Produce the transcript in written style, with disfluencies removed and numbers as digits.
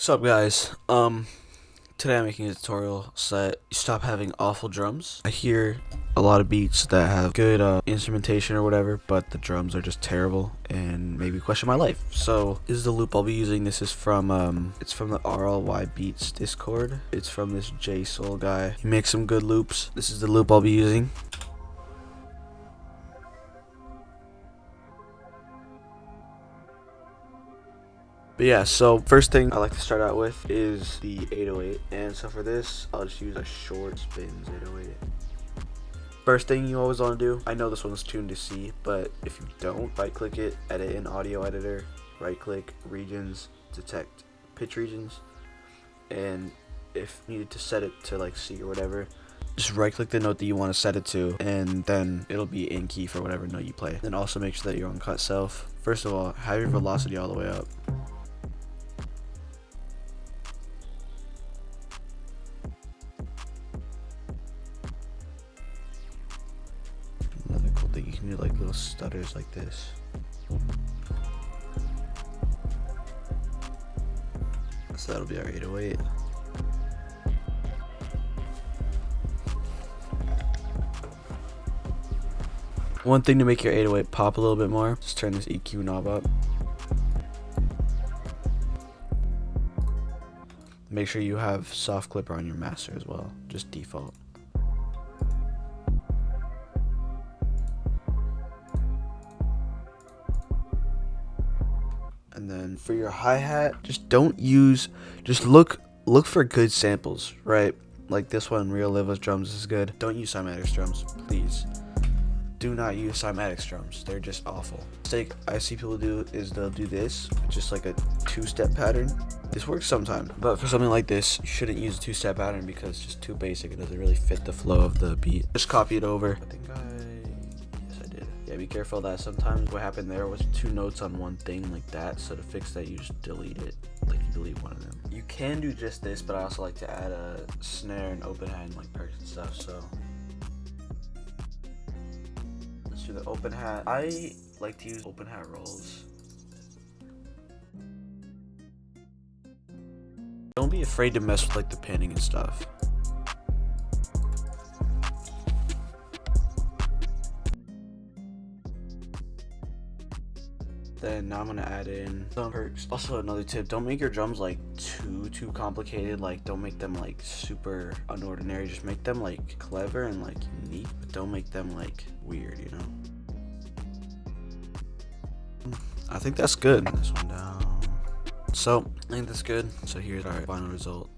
What's up, guys? Today I'm making a tutorial so that you stop having awful drums. I hear a lot of beats that have good instrumentation or whatever, but the drums are just terrible and maybe question my life. So this is the loop I'll be using. This is from it's from the RLY Beats Discord. It's from this J Soul guy. He makes some good loops. This is the loop I'll be using. But yeah, so first thing I like to start out with is the 808, and so for this I'll just use a short spins 808. First thing you always want to do, I know this one's tuned to C, but if you don't, right click it, edit in audio editor, right click regions, detect pitch regions, and if needed to set it to like C or whatever, just right click the note that you want to set it to, and then it'll be in key for whatever note you play. Then also make sure that you're on cut self. First of all, have your velocity all the way up. Another cool thing, you can do like little stutters like this. So that'll be our 808. One thing to make your 808 pop a little bit more, just turn this EQ knob up. Make sure you have soft clipper on your master as well, just default. And then for your hi-hat, just look for good samples, right? Like this one, Real Liva's drums is good. Don't use Cymatics drums, please. Do not use Cymatics drums. They're just awful. Mistake I see people do is they'll do this, just like a two-step pattern. This works sometimes, but for something like this, you shouldn't use a two-step pattern because it's just too basic. It doesn't really fit the flow of the beat. Just copy it over. Yes, I did. Yeah, be careful of that. Sometimes what happened there was two notes on one thing like that, so to fix that, you just delete it. Like you delete one of them. You can do just this, but I also like to add a snare and open hat and like perks and stuff, so. Let's do the open hat. I like to use open hat rolls. Don't be afraid to mess with like the panning and stuff. Then now I'm gonna add in some perks. Also another tip, don't make your drums like too complicated. Like don't make them like super unordinary. Just make them like clever and like unique, but don't make them like weird, you know? I think that's good. This one down. So I think that's good. So here's our final result.